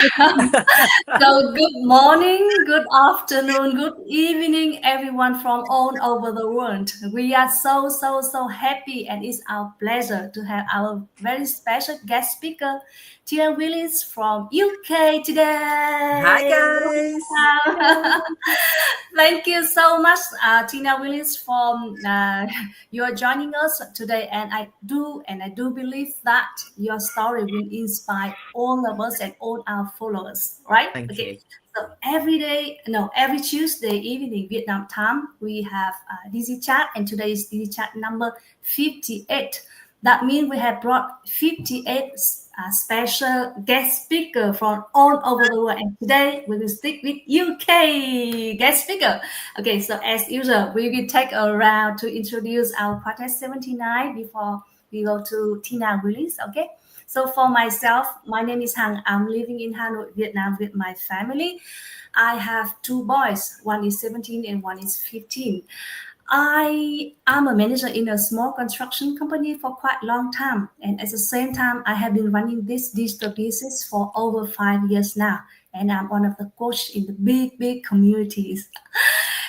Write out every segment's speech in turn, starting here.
So good morning, good afternoon, good evening, everyone from all over the world. We are so happy, and it's our pleasure to have our very special guest speaker, Tina Willis from UK Hi today. guys. Welcome. Thank you so much, Tina Willis, for you're joining us today, and I do believe that your story will inspire all of us and all our followers. Right? Thank Okay. you. So every day, no, every Tuesday evening Vietnam time, we have Digichat, and today is Digichat number 58. That means we have brought 58 special guest speaker from all over the world. And today we will stick with UK guest speaker. Okay, so as usual, we will take a round to introduce our Quartet 79 before we go to Tina Willis. Okay. So for myself, my name is Hằng. I'm living in Hanoi, Vietnam with my family. I have two boys. One is 17 and one is 15. I am a manager in a small construction company for quite a long time, and at the same time, I have been running this digital business for over 5 years now. And I'm one of the coach in the big communities.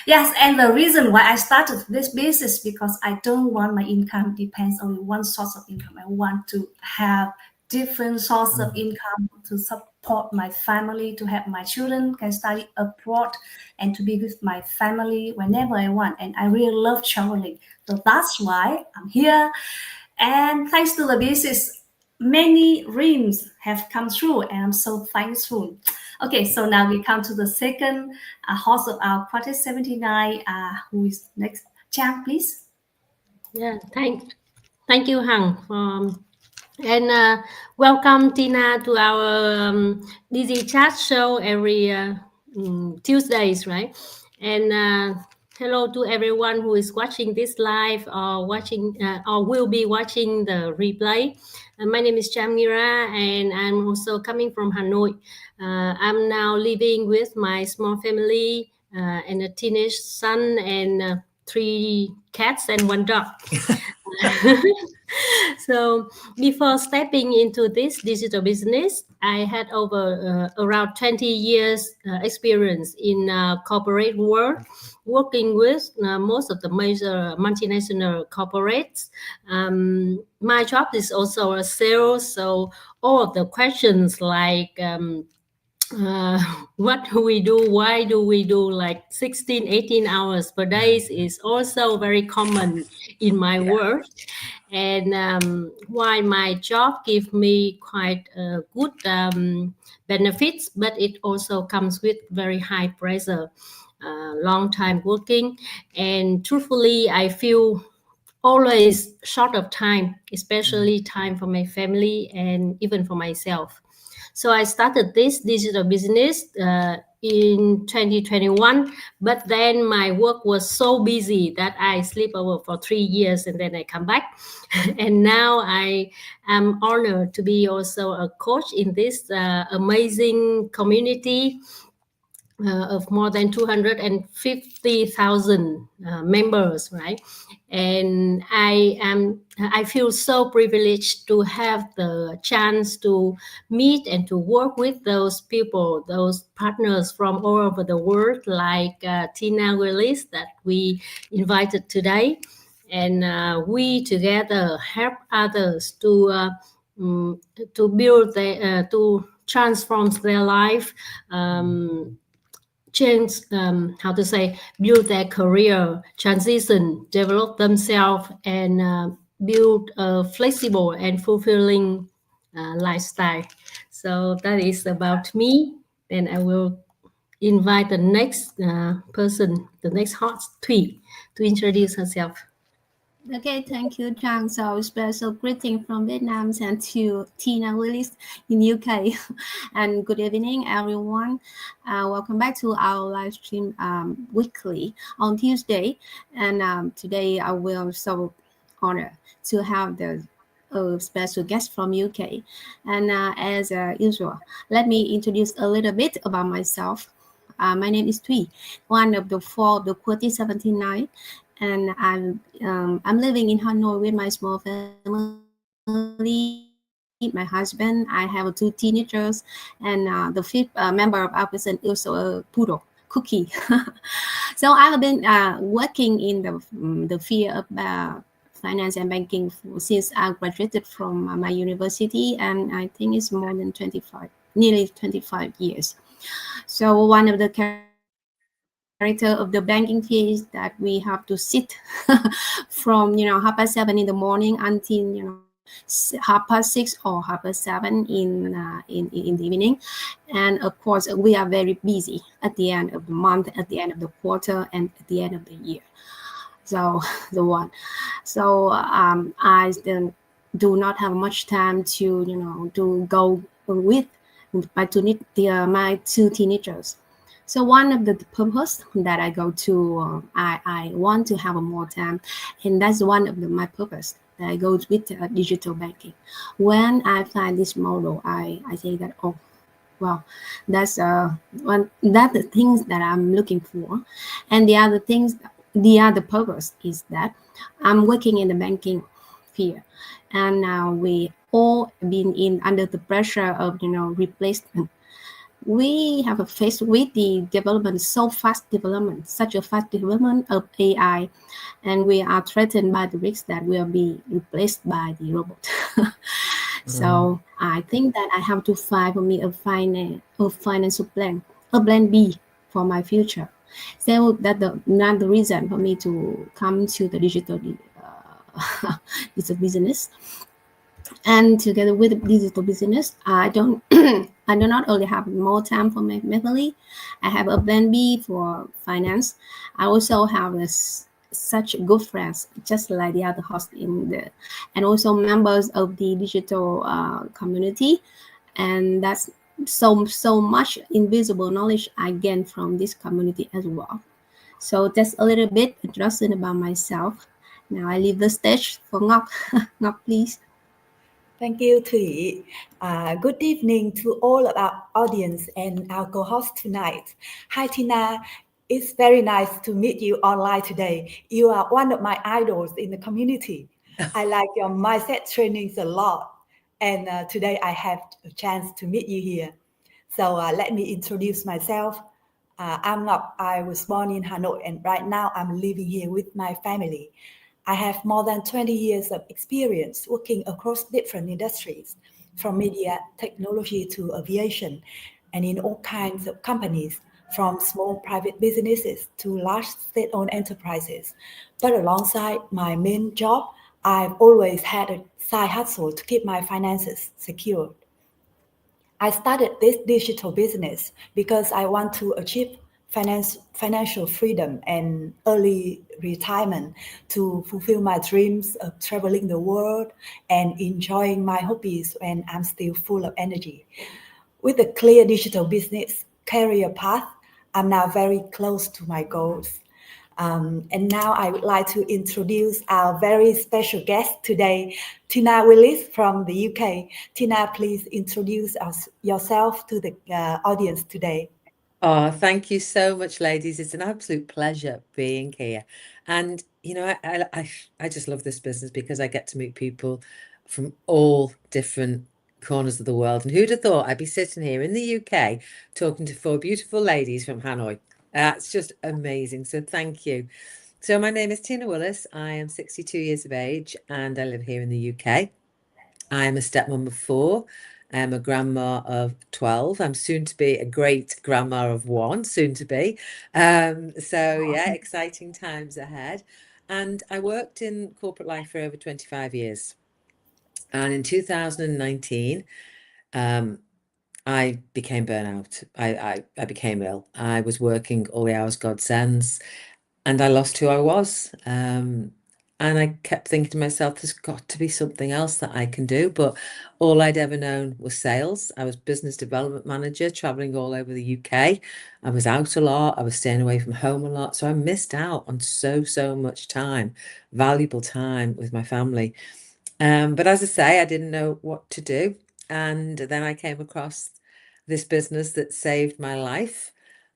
Yes, and the reason why I started this business because I don't want my income depends on one source of income. I want to have different sources of Mhm. income to support my family, to have my children can study abroad, and to be with my family whenever I want. And I really love traveling, so that's why I'm here. And thanks to the business, many dreams have come true, and I'm so thankful. Okay, so now we come to the second host of our Quartet 79. Who is next? Chang, please. Yeah, thank you, Hằng. And welcome, Tina, to our Dizzy Chat show every Tuesdays, right? And hello to everyone who is watching this live or watching or will be watching the replay. My name is Chamira, and I'm also coming from Hanoi. I'm now living with my small family and a teenage son and three cats and one dog. So before stepping into this digital business, I had over around 20 years experience in corporate world, working with most of the major multinational corporates. My job is also a sales, so all of the questions like uh, what do we do, why do we do like 16 18 hours per day is also very common in my Yeah. work. And while my job gives me quite good benefits, but it also comes with very high pressure, long time working, and truthfully I feel always short of time, Mhm. especially time for my family and even for myself. So I started this digital business in 2021, but then my work was so busy that I sleep over for 3 years and then I come back. And now I am honored to be also a coach in this amazing community of more than 250,000 members, right? And I feel so privileged to have the chance to meet and to work with those people, those partners from all over the world, like Tina Willis that we invited today. And we together help others mm, to build to transform their life, change, how to say, build their career, transition, develop themselves, and build a flexible and fulfilling lifestyle. So that is about me. Then I will invite the next person, the next host, Thủy, to introduce herself. Okay, thank you, Trang. So special greeting from Vietnam and to Tina Willis in UK. And good evening, everyone. Welcome back to our live stream weekly on Tuesday. And today I will so honored to have the special guest from UK. And as usual, let me introduce a little bit about myself. My name is Thuy, one of the four of the Quartet 79, and I'm living in Hanoi with my small family. And my husband. I have two teenagers, and the fifth member of our person is also a poodle, Cookie. So I have been working in the field of finance and banking since I graduated from my university, and I think it's more than 25, nearly 25 years. So one of the character of the banking field is that we have to sit from 7:30 in the morning until 6:30 or 7:30 in the evening. And of course we are very busy at the end of the month, at the end of the quarter, and at the end of the year. So the one so I do not have much time to go with my two teenagers. So one of the purpose that I go to, I want to have more time, and that's one of my purpose that I go with digital banking. When I find this model, I say that, oh, well, that's the things that I'm looking for. And the other purpose is that I'm working in the banking field, and now we all been in under the pressure of replacement. We have faced with the development, such a fast development of AI, and we are threatened by the risk that we'll be replaced by the robot. So I think that I have to find for me a financial plan, a plan B for my future. So that's another reason for me to come to the digital business. And together with digital business, I don't I do not only have more time for my family. I have a plan B for finance. I also have such good friends, just like the other host and also members of the digital community, and that's so much invisible knowledge I gain from this community as well. So that's a little bit introduction about myself. Now I leave the stage for Ngọc. Ngọc, please. Thank you, Thủy. Good evening to all of our audience and our co-host tonight. Hi, Tina. It's very nice to meet you online today. You are one of my idols in the community. I like your mindset trainings a lot. And today I have a chance to meet you here. So let me introduce myself. I'm Ngọc. I was born in Hanoi, and right now I'm living here with my family. I have more than 20 years of experience working across different industries, from media, technology to aviation, and in all kinds of companies, from small private businesses to large state-owned enterprises. But alongside my main job, I've always had a side hustle to keep my finances secure. I started this digital business because I want to achieve financial freedom and early retirement to fulfill my dreams of traveling the world and enjoying my hobbies when I'm still full of energy. With a clear digital business career path, I'm now very close to my goals. And now I would like to introduce our very special guest today, Tina Willis from the UK. Tina, please introduce yourself to the audience today. Oh, thank you so much, ladies. It's an absolute pleasure being here. And, I just love this business because I get to meet people from all different corners of the world. And who'd have thought I'd be sitting here in the UK talking to four beautiful ladies from Hanoi? It's just amazing. So thank you. So my name is Tina Willis. I am 62 years of age and I live here in the UK. I am a stepmom of 4. I'm a grandma of 12. I'm soon to be a great grandma of 1, soon to be. So yeah, exciting times ahead. And I worked in corporate life for over 25 years. And in 2019, I became burnout. I became ill. I was working all the hours God sends, and I lost who I was. And I kept thinking to myself, there's got to be something else that I can do. But all I'd ever known was sales. I was business development manager, traveling all over the UK. I was out a lot. I was staying away from home a lot. So I missed out on so much time, valuable time with my family. But as I say, I didn't know what to do. And then I came across this business that saved my life.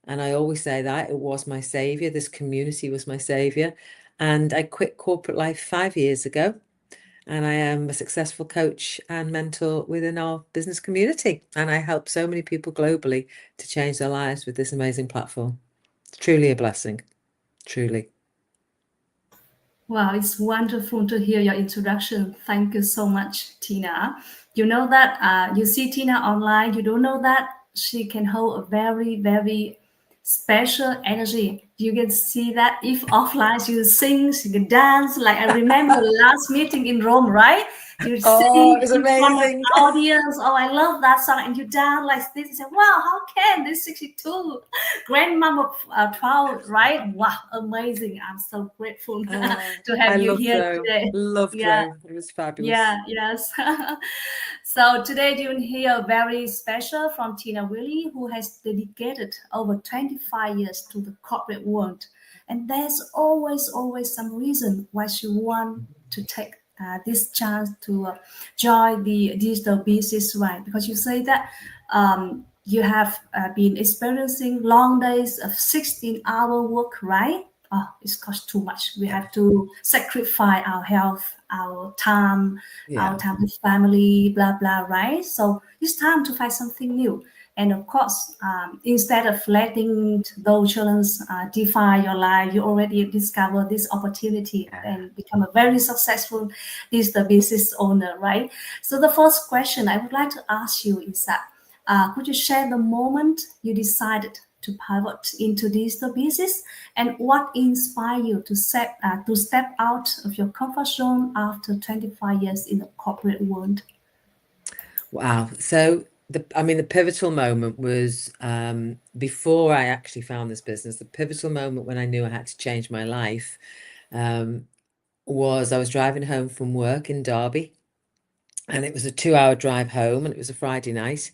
And I always say that it was my savior. This community was my savior. And I quit corporate life 5 years ago. and I am a successful coach and mentor within our business community. And I help so many people globally to change their lives with this amazing platform. It's truly a blessing, truly. Wow, it's wonderful to hear your introduction. Thank you so much, Tina. You know that you see Tina online, you don't know that she can hold a very, very special energy. You can see that if offline she can sing, she can dance. Like I remember the last meeting in Rome, right? You Oh, sing it was in front of amazing. the audience. Oh, I love that song. And you dance like this. You say, wow, how can this 62 grandmama 12, right? Wow, amazing. I'm so grateful to have I you loved here Rome. today. Loved Yeah, Rome. It was fabulous. yeah, yes. So today you will hear very special from Tina Willis, who has dedicated over 25 years to the corporate world. And there's always some reason why she want to take this chance to join the digital business, right? Because you say that you have been experiencing long days of 16-hour work, right? Oh, it's cost too much. We have to sacrifice our health, our time with family, blah blah, right? So it's time to find something new. And of course, instead of letting those challenges define your life, you already discover this opportunity and become a very successful digital business owner, right? So the first question I would like to ask you is that could you share the moment you decided to pivot into digital business, and what inspired you to step out of your comfort zone after 25 years in the corporate world? Wow. So the pivotal moment was before I actually found this business. The pivotal moment when I knew I had to change my life was I was driving home from work in Derby, and it was a 2-hour drive home, and it was a Friday night,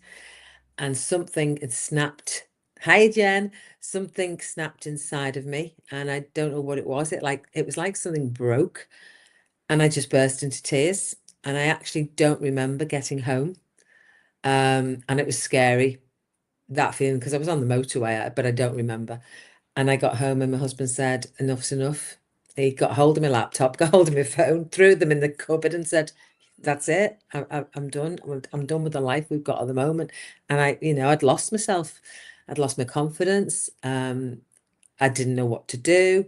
and something had snapped. Hi, Jen. Something snapped inside of me, and I don't know what it was. It was like something broke, and I just burst into tears. And I actually don't remember getting home. And it was scary, that feeling, because I was on the motorway, but I don't remember. And I got home and my husband said, enough's enough. He got hold of my laptop, got hold of my phone, threw them in the cupboard and said, that's it. I'm done. I'm done with the life we've got at the moment. And I'd lost myself. I'd lost my confidence. I didn't know what to do.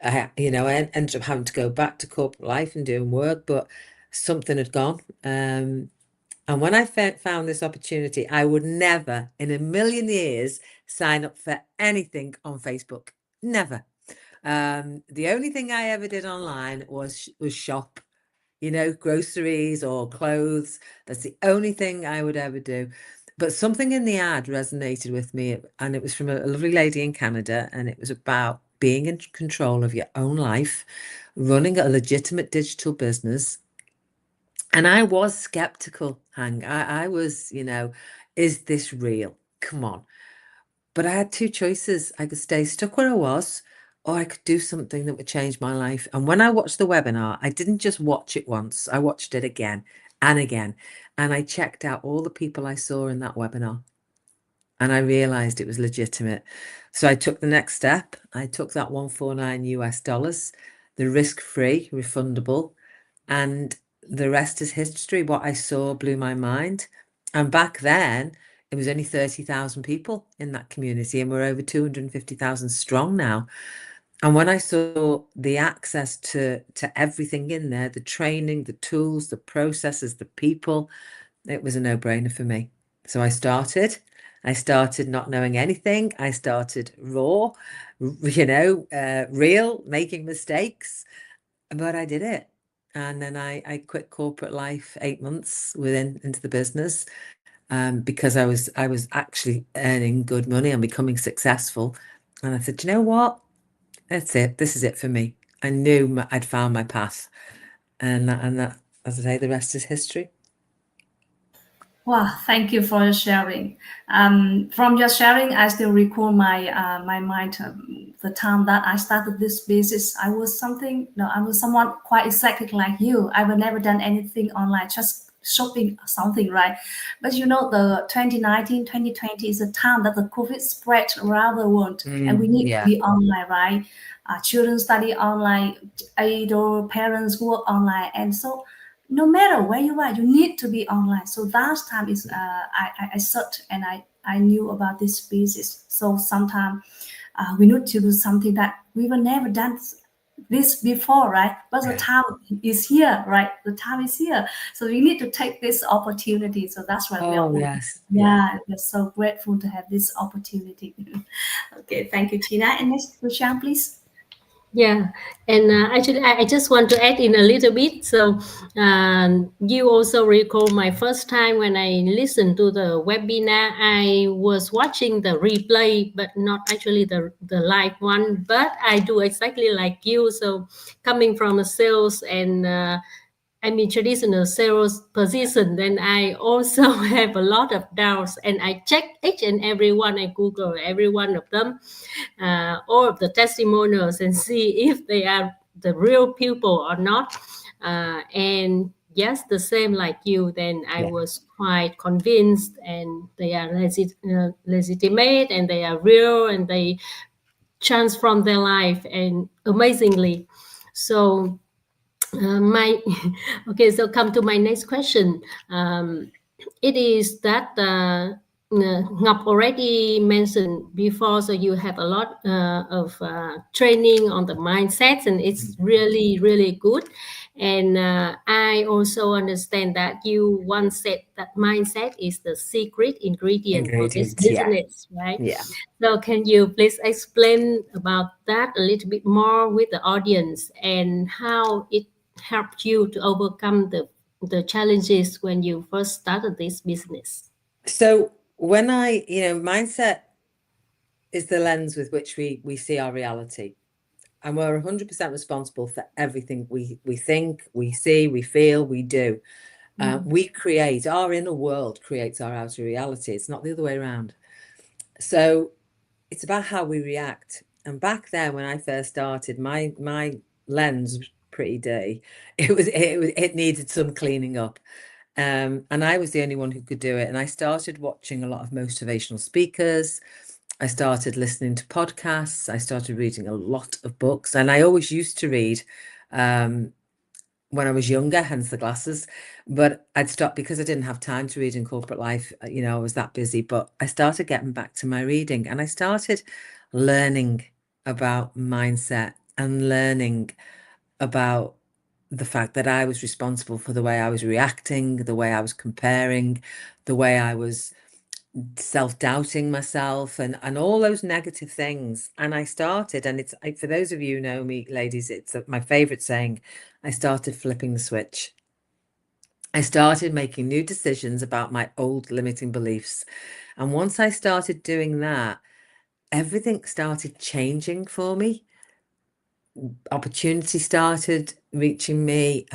I ended up having to go back to corporate life and doing work, but something had gone. And when I found this opportunity, I would never in a million years sign up for anything on Facebook. Never. The only thing I ever did online was shop, groceries or clothes. That's the only thing I would ever do. But something in the ad resonated with me, and it was from a lovely lady in Canada, and it was about being in control of your own life, running a legitimate digital business. And I was skeptical, Hang. I was, is this real? Come on. But I had two choices. I could stay stuck where I was, or I could do something that would change my life. And when I watched the webinar, I didn't just watch it once. I watched it again and again. And I checked out all the people I saw in that webinar. And I realized it was legitimate. So I took the next step. I took that $149, the risk-free, refundable, and the rest is history. What I saw blew my mind. And back then, it was only 30,000 people in that community, and we're over 250,000 strong now. And when I saw the access to everything in there, the training, the tools, the processes, the people, it was a no-brainer for me. So I started not knowing anything. I started raw, real, making mistakes, but I did it. And then I quit corporate life 8 months into the business, because I was actually earning good money and becoming successful. And I said, you know what? That's it. This is it for me. I knew I'd found my path, and that, as I say, the rest is history. Wow, thank you for your sharing. From your sharing, I still recall my mind. The time that I started this business, I was someone quite exactly like you. I have never done anything online, just shopping something, right? But the 2019, 2020 is a time that the COVID spread around the world, and we need to be online, right? Children study online, adult parents work online, and so no matter where you are, you need to be online. So last time is I searched and I knew about this business. So sometimes we need to do something that we were never done this before, right? But the time is here, right? The time is here, so we need to take this opportunity. So that's why we are Oh, yes. yeah, we're so grateful to have this opportunity. Okay, thank you, Tina. And next question, please. Yeah, and actually, I just want to add in a little bit. So, you also recall my first time when I listened to the webinar. I was watching the replay, but not actually the live one. But I do exactly like you. So, coming from a sales and I mean, traditional sales position, then I also have a lot of doubts, and I check each and every one. I Google every one of them, all of the testimonials, and see if they are the real people or not. And yes, the same like you. Then I was quite convinced, and they are legitimate, and they are real, and they transform their life, and amazingly. So my okay, so come to my next question. It is that Ngọc already mentioned before, so you have a lot of training on the mindset, and it's really, really good. And I also understand that you once said that mindset is the secret ingredient for this Ingredients, yeah. business, right? Yeah. So can you please explain about that a little bit more with the audience, and how it helped you to overcome the challenges when you first started this business? So when mindset is the lens with which we see our reality. And we're 100% responsible for everything we think, we see, we feel, we do. We create, our inner world creates our outer reality. It's not the other way around. So it's about how we react. And back then, when I first started, my lens was pretty dirty. It needed some cleaning up. And I was the only one who could do it. And I started watching a lot of motivational speakers. I started listening to podcasts. I started reading a lot of books. And I always used to read when I was younger, hence the glasses. But I'd stopped because I didn't have time to read in corporate life. I was that busy. But I started getting back to my reading, and I started learning about mindset and learning about the fact that I was responsible for the way I was reacting, the way I was comparing, the way I was self-doubting myself, and all those negative things. And I started, and for those of you who know me, ladies, it's my favorite saying, I started flipping the switch. I started making new decisions about my old limiting beliefs. And once I started doing that, everything started changing for me. Opportunity started reaching me.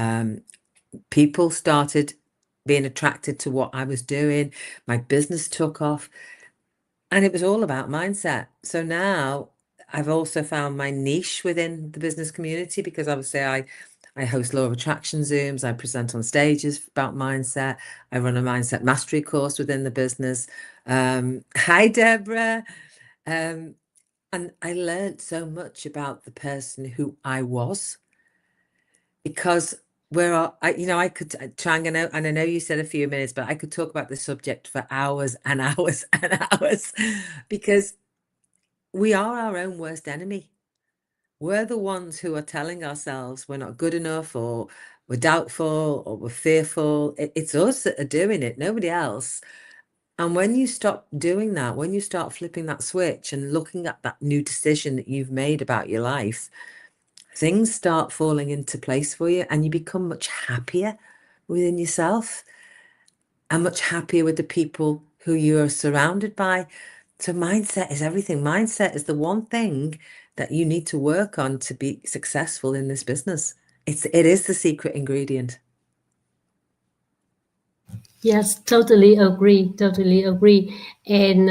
People started being attracted to what I was doing. My business took off. And it was all about mindset. So now I've also found my niche within the business community, because obviously I host law of attraction Zooms. I present on stages about mindset. I run a mindset mastery course within the business. Hi, Deborah. And I learned so much about the person who I was, because I could try and I know you said a few minutes, but I could talk about this subject for hours and hours and hours, because we are our own worst enemy. We're the ones who are telling ourselves we're not good enough, or we're doubtful, or we're fearful. It's us that are doing it, nobody else. And when you stop doing that, when you start flipping that switch and looking at that new decision that you've made about your life, things start falling into place for you, and you become much happier within yourself and much happier with the people who you are surrounded by. So mindset is everything. Mindset is the one thing that you need to work on to be successful in this business. It is the secret ingredient. Yes, totally agree. Totally agree. And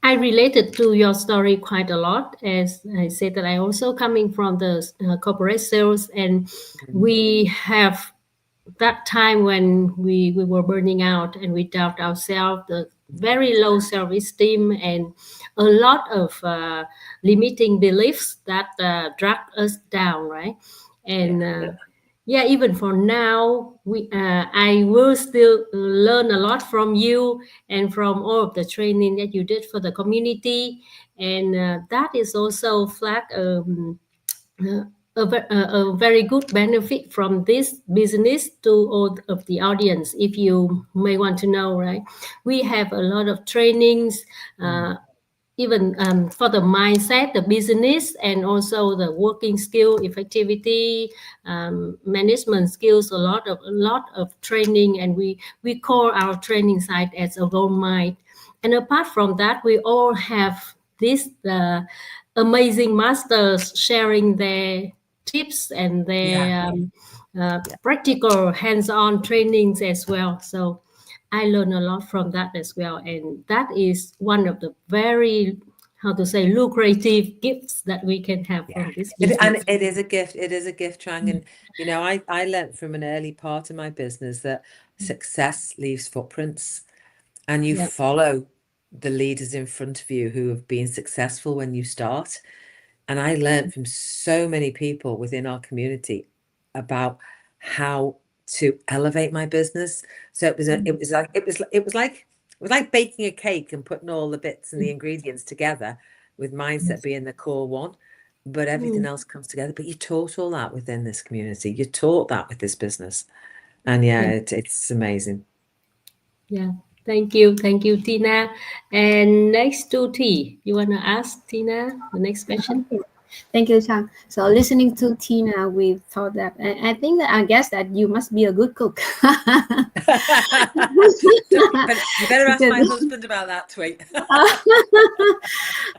I related to your story quite a lot, as I said that I also coming from the corporate sales, and we have that time when we were burning out, and we doubt ourselves, the very low self-esteem, and a lot of limiting beliefs that drag us down, right? And yeah, even for now, I will still learn a lot from you and from all of the training that you did for the community, and that is also flag uh, a very good benefit from this business to all of the audience. If you may want to know, right, we have a lot of trainings. Even for the mindset, the business, and also the working skill, effectivity, management skills, a lot of training, and we call our training site as a role mind. And apart from that, we all have this amazing masters sharing their tips and their practical hands-on trainings as well. So I learned a lot from that as well, and that is one of the very, how to say, lucrative gifts that we can have from this business. And it is a gift. It is a gift, Trang. And you know, I learned from an early part of my business that success leaves footprints, and you follow the leaders in front of you who have been successful when you start. And I learned from so many people within our community about how to elevate my business. So it was like baking a cake and putting all the bits and the ingredients together, with mindset being the core one, but everything else comes together. But you taught all that within this community. You taught that with this business, and it's amazing. Yeah. Thank you, Tina. And next to T, you want to ask Tina the next question? Thank you, Chang. So listening to Tina, we thought that, and I guess that you must be a good cook. But you better ask my husband about that, tweet.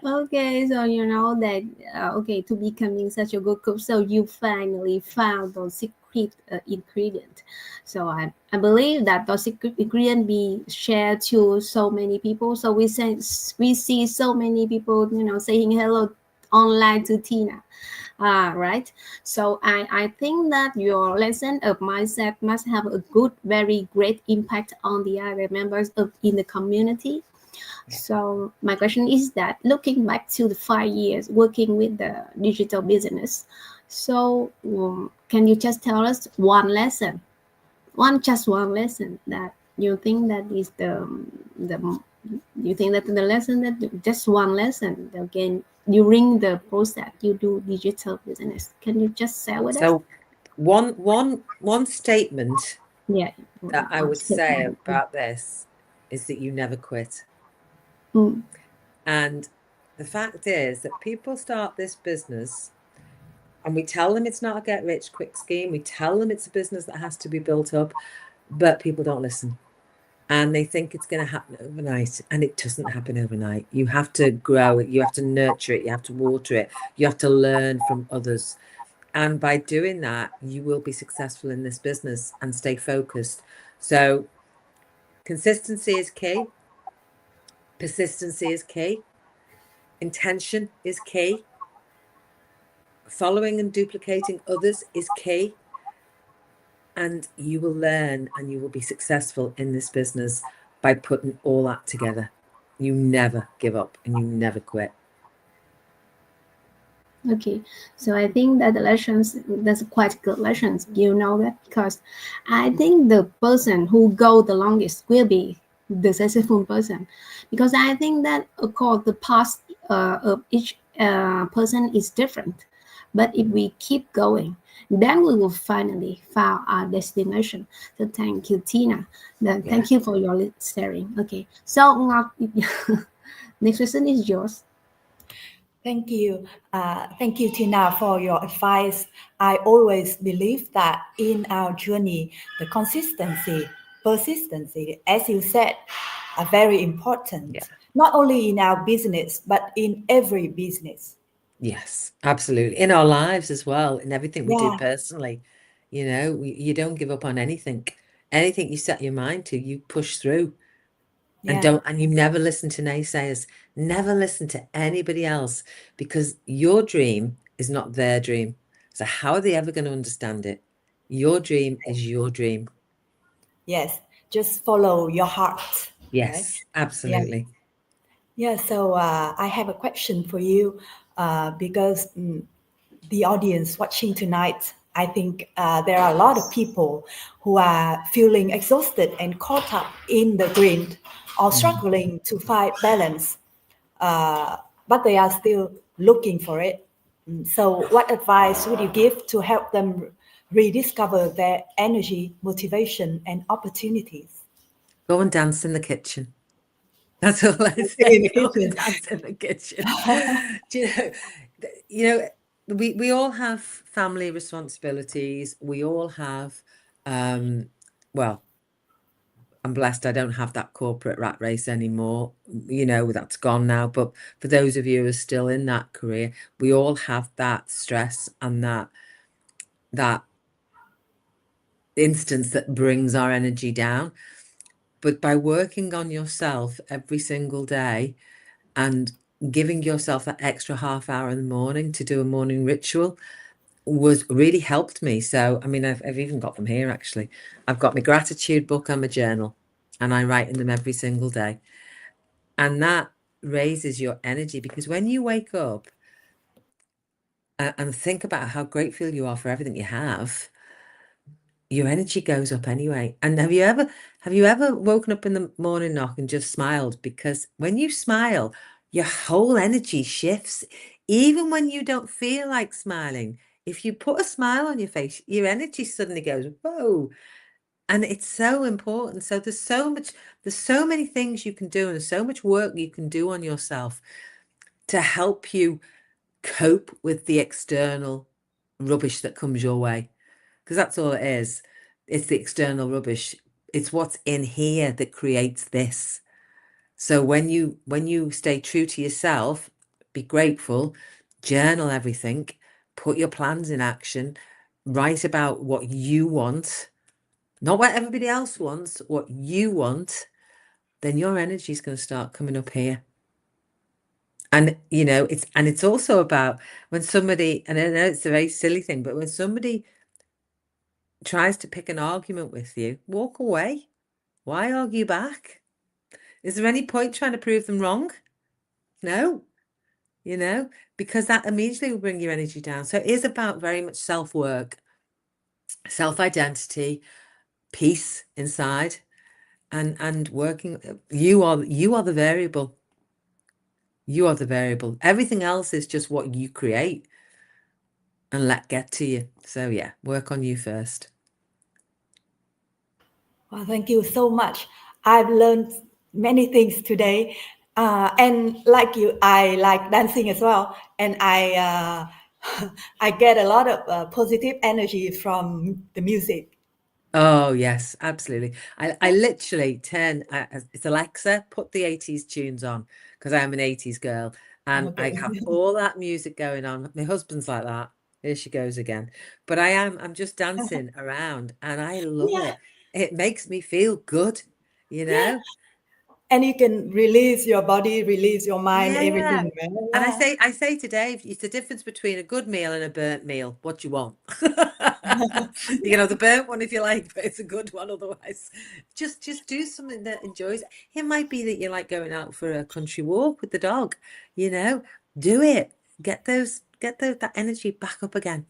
Okay, so you know that to becoming such a good cook, so you finally found those secret ingredient. So I believe that those secret ingredient be shared to so many people. So we see so many people, you know, saying hello online to Tina. Right. So I think that your lesson of mindset must have a good, very great impact on the other members in the community. So my question is that, looking back to the 5 years working with the digital business, so can you just tell us one lesson, one lesson that you think that is the you think that the lesson, that just one lesson again during the process you do digital business, can you just share with us? So one statement that I would say about this is that you never quit. And the fact is that people start this business and we tell them it's not a get rich quick scheme. We tell them it's a business that has to be built up, but people don't listen. And they think it's going to happen overnight, and it doesn't happen overnight. You have to grow it. You have to nurture it. You have to water it. You have to learn from others. And by doing that, you will be successful in this business and stay focused. So consistency is key. Persistency is key. Intention is key. Following and duplicating others is key. And you will learn and you will be successful in this business by putting all that together. You never give up and you never quit. Okay, so I think that the lessons, that's quite good lessons, you know that, because I think the person who go the longest will be the successful person, because I think that of course the path of each person is different, but if we keep going, then we will finally find our destination. So thank you, Tina. Thank you for your sharing. Okay, so next question is yours. Thank you. Thank you, Tina, for your advice. I always believe that in our journey, the consistency, persistency, as you said, are very important, not only in our business, but in every business. Yes, absolutely. In our lives as well, in everything we do personally. You know, you don't give up on anything. Anything you set your mind to, you push through. And you never listen to naysayers. Never listen to anybody else, because your dream is not their dream. So how are they ever going to understand it? Your dream is your dream. Yes, just follow your heart. Yes, right? absolutely. Yeah, so I have a question for you, because the audience watching tonight I think there are a lot of people who are feeling exhausted and caught up in the grind or struggling to find balance, but they are still looking for it. So what advice would you give to help them rediscover their energy, motivation, and opportunities? Go and dance in the kitchen. That's all I In say. the Go and kitchen. dance in the kitchen. We all have family responsibilities. We all have, well, I'm blessed I don't have that corporate rat race anymore. That's gone now. But for those of you who are still in that career, we all have that stress and that instance that brings our energy down. But by working on yourself every single day and giving yourself that extra half hour in the morning to do a morning ritual was really helped me. So, I mean, I've even got them here, actually. I've got my gratitude book and my journal, and I write in them every single day. And that raises your energy, because when you wake up and think about how grateful you are for everything you have, your energy goes up anyway. And have you ever woken up in the morning knock and just smiled? Because when you smile, your whole energy shifts. Even when you don't feel like smiling, if you put a smile on your face, your energy suddenly goes, whoa. And it's so important. So there's so many things you can do, and there's so much work you can do on yourself to help you cope with the external rubbish that comes your way. Because that's all it is. It's the external rubbish. It's what's in here that creates this. So when you stay true to yourself, be grateful, journal everything, put your plans in action, write about what you want, not what everybody else wants, what you want, then your energy is going to start coming up here. And it's also about when somebody, and I know it's a very silly thing, but when somebody tries to pick an argument with you, walk away. Why argue back? Is there any point trying to prove them wrong? No, because that immediately will bring your energy down. So it is about very much self-work, self-identity, peace inside, and working. You are the variable. You are the variable. Everything else is just what you create and let get to you. So yeah, work on you first. Well, thank you so much. I've learned many things today. And like you, I like dancing as well. And I get a lot of positive energy from the music. Oh yes, absolutely. I literally turn, it's Alexa, put the 80s tunes on, because I am an 80s girl, and Okay. I have all that music going on. My husband's like that. Here she goes again. But I'm just dancing around, and I love it. It makes me feel good, And you can release your body, release your mind, everything. Yeah. And I say to Dave, it's the difference between a good meal and a burnt meal. What do you want? You can have the burnt one if you like, but it's a good one otherwise. Just do something that enjoys. It might be that you like going out for a country walk with the dog. Do it. Get that energy back up again.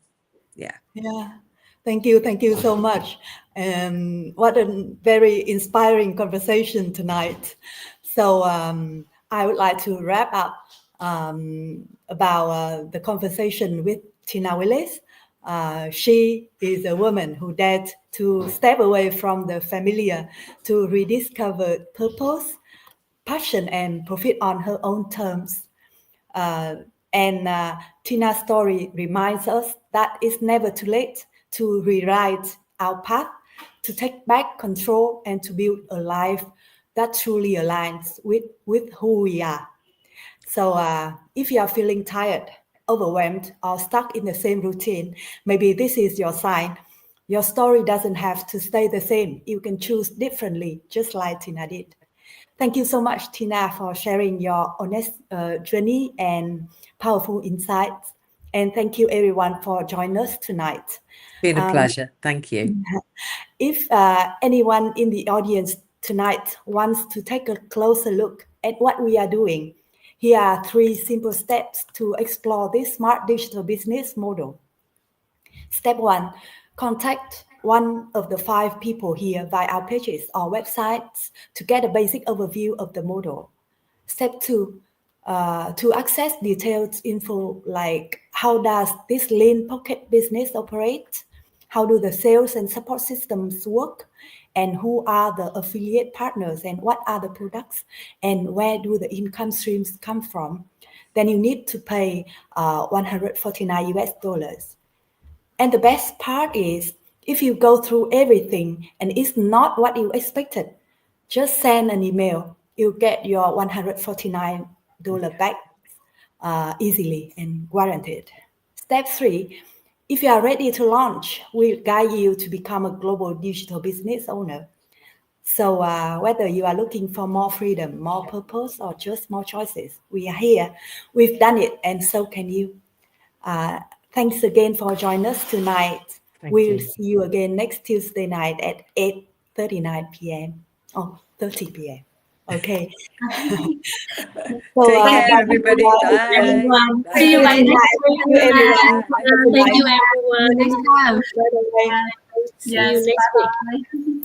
Yeah. Yeah. Thank you so much. What a very inspiring conversation tonight. So I would like to wrap up about the conversation with Tina Willis. She is a woman who dared to step away from the familiar to rediscover purpose, passion, and profit on her own terms. Tina's story reminds us that it's never too late to rewrite our path, to take back control, and to build a life that truly aligns with who we are. So if you are feeling tired, overwhelmed, or stuck in the same routine, maybe this is your sign. Your story doesn't have to stay the same. You can choose differently, just like Tina did. Thank you so much, Tina, for sharing your honest journey and powerful insights. And thank you, everyone, for joining us tonight. It's been a pleasure. Thank you. If anyone in the audience tonight wants to take a closer look at what we are doing, here are 3 simple steps to explore this smart digital business model. Step 1, contact one of the 5 people here via our pages or websites to get a basic overview of the model. Step 2, to access detailed info like how does this lean pocket business operate, how do the sales and support systems work, and who are the affiliate partners, and what are the products, and where do the income streams come from, then you need to pay $149 US. And the best part is, if you go through everything and it's not what you expected, just send an email. You'll get your $149 back easily and guaranteed. Step 3, if you are ready to launch, we'll guide you to become a global digital business owner. So whether you are looking for more freedom, more purpose, or just more choices, we are here. We've done it, and so can you. Thanks again for joining us tonight. We'll see you again next Tuesday night at 8:39 p.m. Oh, 30 p.m. Okay. So, take care, everybody. Bye. Everyone. Bye. See you guys next week. Bye. Thank you, everyone. Next time. See you next week.